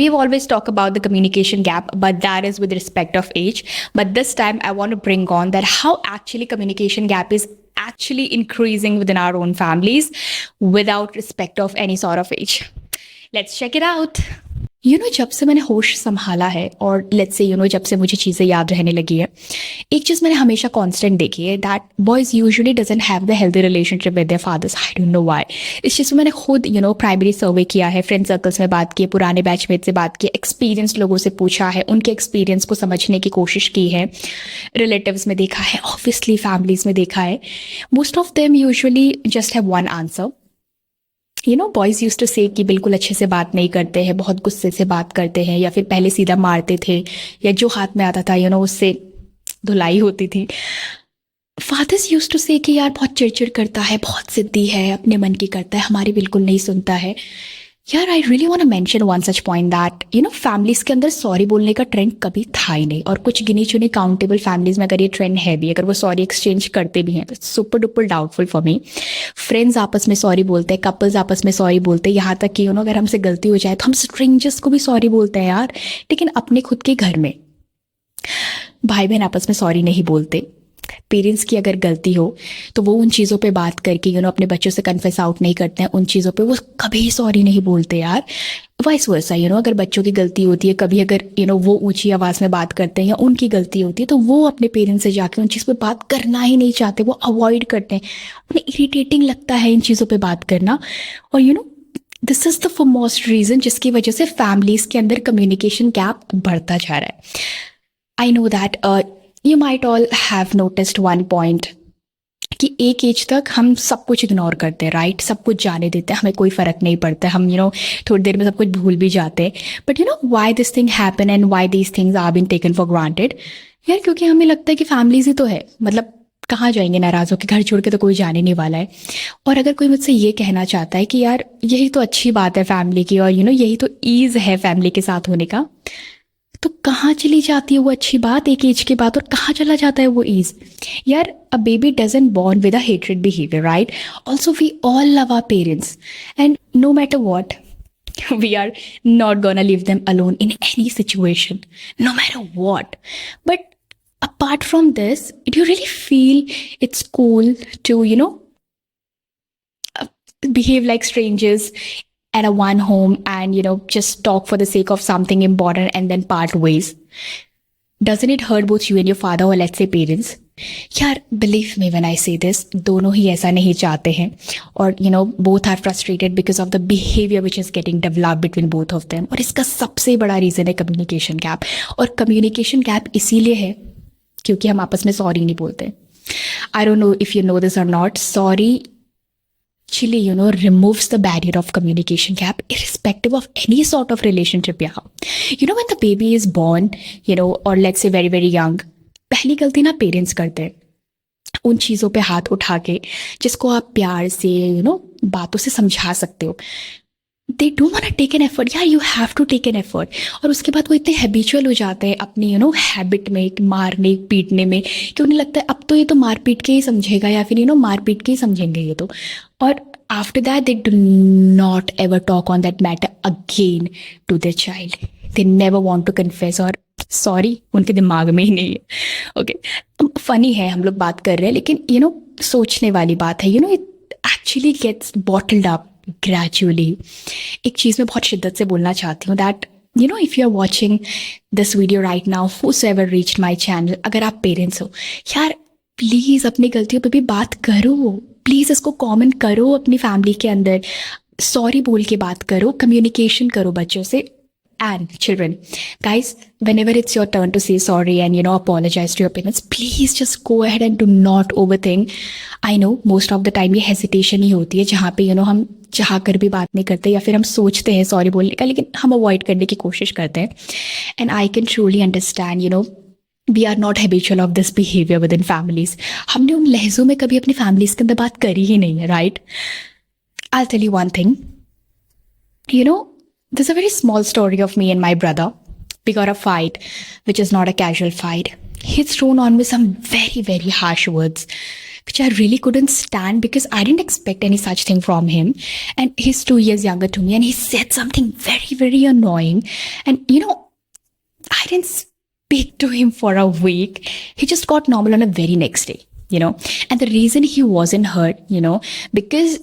We've always talked about the communication gap, but that is with respect of age. But this time, I want to bring on that how actually communication gap is actually increasing within our own families without respect of any sort of age. Let's check it out. जब से मैंने होश संभाला है और let's say जब से मुझे चीज़ें याद रहने लगी है, एक चीज़ मैंने हमेशा कांस्टेंट देखी है that boys usually doesn't have the healthy relationship with their fathers. I don't know why. इस चीज़ में मैंने खुद प्राइमरी सर्वे किया है, फ्रेंड सर्कल्स में बात की है, पुराने बैचमेट से बात की, एक्सपीरियंस लोगों से पूछा है, उनके एक्सपीरियंस को समझने की कोशिश की है, रिलेटिव्स में देखा है, ऑब्वियसली फैमिलीज में देखा है. Most of them usually just have one answer. Boys use to say कि बिल्कुल अच्छे से बात नहीं करते हैं, बहुत गुस्से से बात करते हैं, या फिर पहले सीधा मारते थे, या जो हाथ में आता था उससे धुलाई होती थी. फादर्स यूज टू से कि यार बहुत चिड़चिड़ करता है, बहुत जिद्दी है, अपने मन की करता है, हमारी बिल्कुल नहीं सुनता है. यार I really want to mention one such point that families के अंदर सॉरी बोलने का ट्रेंड कभी था ही नहीं. और कुछ गिनी चुनी काउंटेबल फैमिलीज में अगर ये ट्रेंड है भी, अगर वो सॉरी एक्सचेंज करते भी हैं, तो super duper doubtful for me. Friends आपस में सॉरी बोलते हैं, कपल्स आपस में सॉरी बोलते हैं, यहाँ तक कि अगर हमसे गलती हो जाए तो हम स्ट्रेंजर्स को भी सॉरी बोलते हैं यार. लेकिन अपने खुद के घर में भाई बहन आपस में सॉरी नहीं बोलते. पेरेंट्स की अगर गलती हो तो वो उन चीज़ों पे बात करके अपने बच्चों से कन्फेस आउट नहीं करते हैं. उन चीज़ों पे वो कभी सॉरी नहीं बोलते यार. वाइस वर्सा अगर बच्चों की गलती होती है, कभी अगर वो ऊंची आवाज़ में बात करते हैं या उनकी गलती होती है, तो वो अपने पेरेंट्स से जाके उन चीज़ पे बात करना ही नहीं चाहते, वो अवॉइड करते हैं. उन्हें इरिटेटिंग लगता है इन चीज़ों पर बात करना. और this is the foremost reason जिसकी वजह से फैमिलीज़ के अंदर कम्युनिकेशन गैप बढ़ता जा रहा है. I know that you might all have noticed one point कि एक एज तक हम सब कुछ इग्नोर करते हैं, राइट. सब कुछ जाने देते हैं, हमें कोई फ़र्क नहीं पड़ता. हम थोड़ी देर में सब कुछ भूल भी जाते हैं. But why this thing happen and why these things are been taken for granted. यार क्योंकि हमें लगता है कि फैमिलीज ही तो है, मतलब कहाँ जाएंगे नाराज़ होकर, घर छोड़ के तो कोई जाने नहीं वाला है. और अगर कोई मुझसे ये कहना चाहता है कि यार यही तो अच्छी बात है फैमिली की, और यही तो ईज़ है फैमिली के साथ होने का, तो कहाँ चली जाती है वो अच्छी बात एक एज के बाद, और कहाँ चला जाता है वो ईज. यार a baby doesn't born with a hatred behaviour, right. Also we all love our parents and no matter what we are not gonna leave them alone in any situation, no matter what. But apart from this, do you really feel it's cool to behave like strangers at a one home and just talk for the sake of something important and then part ways? Doesn't it hurt both you and your father, or let's say parents? यार believe me when I say this, दोनों ही ऐसा नहीं चाहते हैं, और both are frustrated because of the behavior which is getting developed between both of them. और इसका सबसे बड़ा रीज़न है कम्युनिकेशन गैप. और कम्युनिकेशन गैप इसीलिए है क्योंकि हम आपस में सॉरी नहीं बोलते. I don't know if you know this or not, sorry actually removes the barrier of communication gap irrespective of any sort of relationship. When the baby is born, or let's say very very young, पहली गलती ना parents करते हैं उन चीज़ों पे हाथ उठा के जिसको आप प्यार से बातों से समझा सकते हो. They don't want to take an effort. यार you have to take an effort. और उसके बाद वो इतने हैबिचुअल हो जाते हैं अपनी हैबिट में, मारने पीटने में, कि उन्हें लगता है अब तो ये तो मार पीट के ही समझेगा, या फिर मार पीट के ही समझेंगे ये तो. और after that they do not ever talk on that matter again to their child. They never want to confess, और सॉरी उनके दिमाग में ही नहीं है. ओके, फनी है हम लोग बात कर रहे हैं, लेकिन सोचने वाली बात है. It actually gets bottled up gradually. एक चीज़ मैं बहुत शिद्दत से बोलना चाहती हूँ that if you are watching this video right now, whosoever reached my channel, अगर आप पेरेंट्स हो, यार प्लीज़ अपनी गलतियों पे भी बात करो. प्लीज़ इसको कॉमन करो अपनी फैमिली के अंदर. सॉरी बोल के बात करो, कम्युनिकेशन करो बच्चों से. And children, guys, whenever it's your turn to say sorry and apologize to your parents, please just go ahead and do not overthink. I know most of the time ये hesitation ही होती है जहाँ पे हम चाह कर भी बात नहीं करते, या फिर हम सोचते हैं सॉरी बोलने का लेकिन हम अवॉइड करने की कोशिश करते हैं. And I can truly understand we are not habitual of this behaviour within families. हमने उन लहजों में कभी अपनी फैमिलीज के अंदर बात करी ही नहीं है, right. I tell you one thing, there's a very small story of me and my brother. We got a fight, which is not a casual fight. He's thrown on me some very, very harsh words. which I really couldn't stand because I didn't expect any such thing from him. And he's 2 years younger to me, and he said something very, very annoying. And I didn't speak to him for a week. He just got normal on a very next day, And the reason he wasn't hurt, because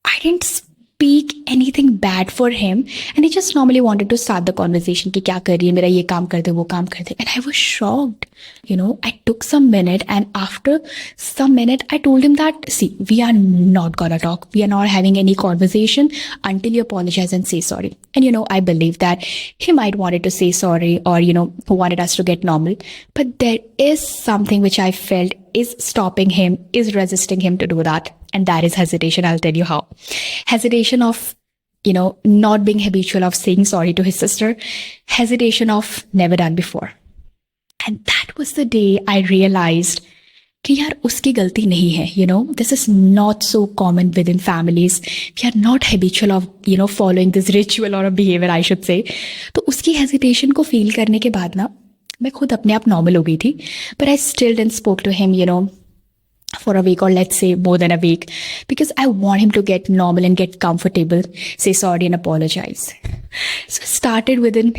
I didn't speak anything bad for him, and he just normally wanted to start the conversation कि क्या कर रही है, मेरा ये काम कर दे, वो काम कर दे. And I was shocked. I took some minute, and after some minute I told him that, see, we are not gonna talk, we are not having any conversation until you apologize and say sorry. And I believe that he might wanted to say sorry, or wanted us to get normal, but there is something which I felt is stopping him, is resisting him to do that. And that is hesitation. I'll tell you how. Hesitation of, not being habitual of saying sorry to his sister. Hesitation of never done before. And that was the day I realized कि यार उसकी गलती नहीं है, this is not so common within families. We are not habitual of, following this ritual or a behavior, I should say. तो उसकी hesitation को feel करने के बाद ना, मैं खुद अपने आप normal हो गई थी. But I still didn't spoke to him, for a week, or let's say more than a week, because I want him to get normal and get comfortable, say sorry and apologize. So I started within,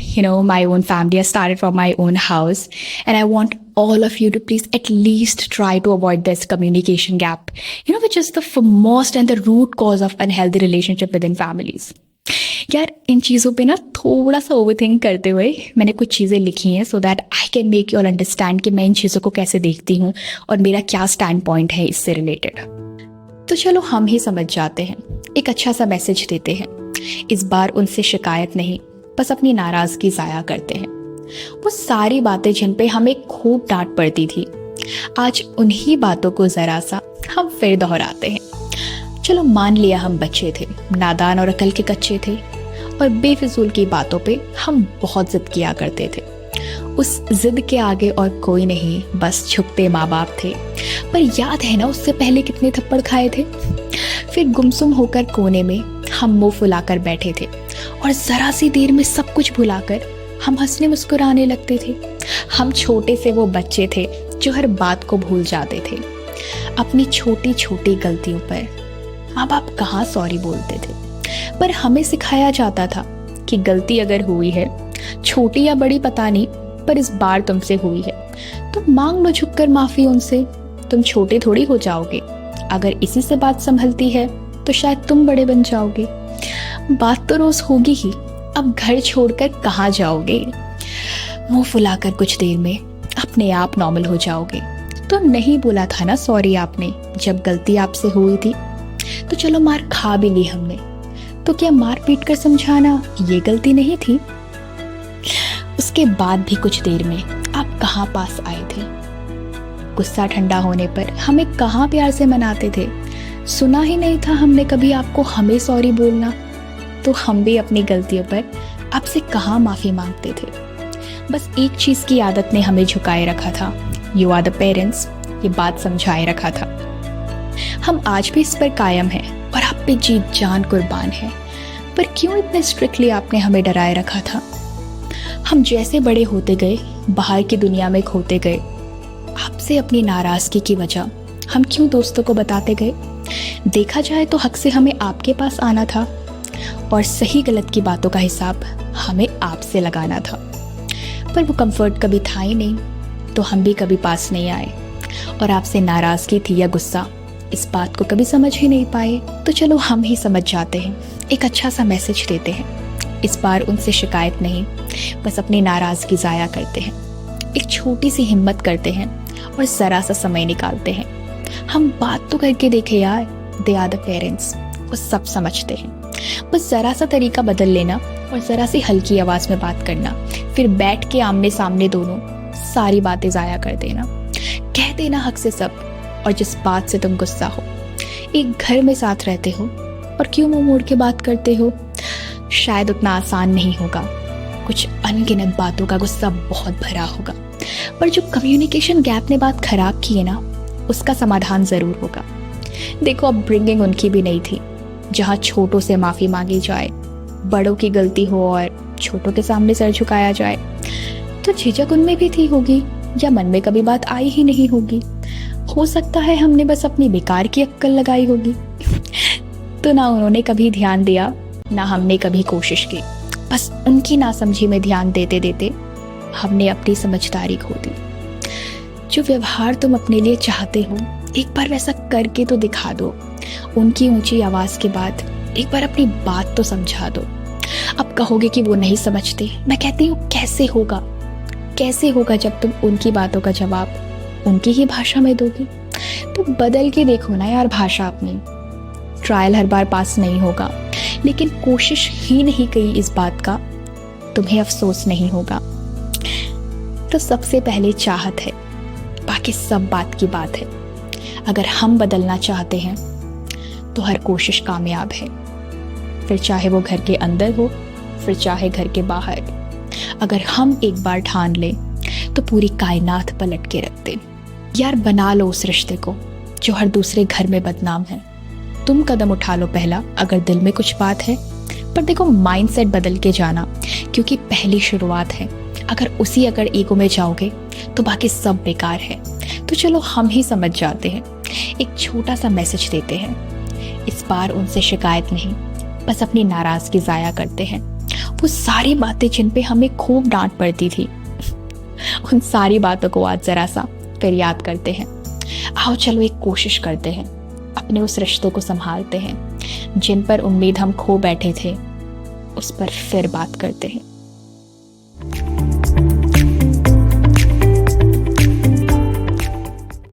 my own family. I started from my own house, and I want all of you to please at least try to avoid this communication gap, which is the foremost and the root cause of unhealthy relationship within families. यार इन चीज़ों पे ना थोड़ा सा overthink करते हुए मैंने कुछ चीज़ें लिखी हैं so that I can make you all understand कि मैं इन चीज़ों को कैसे देखती हूँ और मेरा क्या स्टैंड पॉइंट है इससे रिलेटेड. तो चलो हम ही समझ जाते हैं, एक अच्छा सा मैसेज देते हैं. इस बार उनसे शिकायत नहीं, बस अपनी नाराज़गी ज़ाया करते हैं. वो सारी बातें जिन पे हमें खूब डांट पड़ती थी, आज उन्हीं बातों को ज़रा सा हम फिर दोहराते हैं. चलो मान लिया हम बच्चे थे, नादान और अकल के कच्चे थे, और बेफिजूल की बातों पे हम बहुत जिद किया करते थे. उस जिद के आगे और कोई नहीं, बस झुकते माँ बाप थे. पर याद है ना उससे पहले कितने थप्पड़ खाए थे. फिर गुमसुम होकर कोने में हम मुंह फुलाकर बैठे थे, और जरा सी देर में सब कुछ भुलाकर हम हंसने मुस्कुराने लगते थे. हम छोटे से वो बच्चे थे जो हर बात को भूल जाते थे. अपनी छोटी छोटी गलतियों पर माँ बाप कहाँ सॉरी बोलते थे, पर हमें सिखाया जाता था कि गलती अगर हुई है, छोटी या बड़ी पता नहीं, पर इस बार तुमसे हुई है तो मांग लो झुककर माफी उनसे. तुम छोटे थोड़ी हो जाओगे, अगर इसी से बात संभलती है तो शायद तुम बड़े बन जाओगे. बात तो रोज होगी ही, अब घर छोड़कर कहाँ जाओगे. मुंह फुलाकर कुछ देर में अपने आप नॉर्मल हो जाओगे. तो नहीं बोला था ना सॉरी आपने जब गलती आपसे हुई थी. तो चलो मार खा भी ली हमने, तो क्या मार पीट कर समझाना ये गलती नहीं थी. उसके बाद भी कुछ देर में आप कहाँ पास आए थे. गुस्सा ठंडा होने पर हमें कहाँ प्यार से मनाते थे. सुना ही नहीं था हमने कभी आपको हमें सॉरी बोलना. तो हम भी अपनी गलतियों पर आपसे कहाँ माफ़ी मांगते थे. बस एक चीज़ की आदत ने हमें झुकाए रखा था, यू आर द पेरेंट्स, ये बात समझाए रखा था. हम आज भी इस पर कायम हैं और आप पे जीत जान कुर्बान है. पर क्यों इतने स्ट्रिक्टली आपने हमें डराए रखा था. हम जैसे बड़े होते गए, बाहर की दुनिया में खोते गए. आपसे अपनी नाराज़गी की वजह हम क्यों दोस्तों को बताते गए. देखा जाए तो हक से हमें आपके पास आना था, और सही गलत की बातों का हिसाब हमें आपसे लगाना था. पर वो कंफर्ट कभी था ही नहीं, तो हम भी कभी पास नहीं आए, और आपसे नाराज़गी थी या गुस्सा, इस बात को कभी समझ ही नहीं पाए. तो चलो हम ही समझ जाते हैं, एक अच्छा सा मैसेज देते हैं. इस बार उनसे शिकायत नहीं, बस अपनी नाराज़गी ज़ाया करते हैं. एक छोटी सी हिम्मत करते हैं और ज़रा सा समय निकालते हैं. हम बात तो करके देखे यार, दे आर द पेरेंट्स, वो सब समझते हैं. बस ज़रा सा तरीका बदल लेना और ज़रा सी हल्की आवाज़ में बात करना, फिर बैठ के आमने सामने दोनों सारी बातें ज़ाया कर देना. कह देना हक से सब, और जिस बात से तुम गुस्सा हो. एक घर में साथ रहते हो और क्यों मुंह मोड़ के बात करते हो. शायद उतना आसान नहीं होगा, कुछ अनगिनत बातों का गुस्सा बहुत भरा होगा, पर जो कम्युनिकेशन गैप ने बात खराब की है ना, उसका समाधान ज़रूर होगा. देखो अब ब्रिंगिंग उनकी भी नहीं थी, जहाँ छोटों से माफ़ी मांगी जाए, बड़ों की गलती हो और छोटों के सामने सर झुकाया जाए. तो झिझक उनमें भी थी होगी, या मन में कभी बात आई ही नहीं होगी. हो सकता है हमने बस अपनी बेकार की अक्कल लगाई होगी। तो ना उन्होंने कभी ध्यान दिया, ना हमने कभी कोशिश की। बस उनकी नासमझी में ध्यान देते देते हमने अपनी समझदारी खो दी। जो व्यवहार तुम अपने लिए चाहते हो, एक बार वैसा करके तो दिखा दो। उनकी ऊंची आवाज के बाद एक बार अपनी बात तो समझा दो। अब कहोगे कि वो नहीं समझते। मैं कहती हूँ कैसे होगा जब तुम उनकी बातों का जवाब उनकी ही भाषा में दोगी। तो बदल के देखो ना यार भाषा अपनी। ट्रायल हर बार पास नहीं होगा, लेकिन कोशिश ही नहीं की इस बात का तुम्हें अफसोस नहीं होगा। तो सबसे पहले चाहत है, बाकी सब बात की बात है। अगर हम बदलना चाहते हैं तो हर कोशिश कामयाब है, फिर चाहे वो घर के अंदर हो, फिर चाहे घर के बाहर। अगर हम एक बार ठान लें तो पूरी कायनात पलट के रख दें। यार बना लो उस रिश्ते को जो हर दूसरे घर में बदनाम है। तुम कदम उठा लो पहला अगर दिल में कुछ बात है। पर देखो माइंडसेट बदल के जाना, क्योंकि पहली शुरुआत है। अगर ईगो में जाओगे तो बाकी सब बेकार है। तो चलो हम ही समझ जाते हैं, एक छोटा सा मैसेज देते हैं। इस बार उनसे शिकायत नहीं, बस अपनी नाराजगी जाया करते हैं। वो सारी बातें जिन पे हमें खूब डांट पड़ती थी, उन सारी बातों को आज जरा सा फिर याद करते हैं। आओ चलो एक कोशिश करते हैं, अपने उस रिश्ते को संभालते हैं। जिन पर उम्मीद हम खो बैठे थे, उस पर फिर बात करते हैं।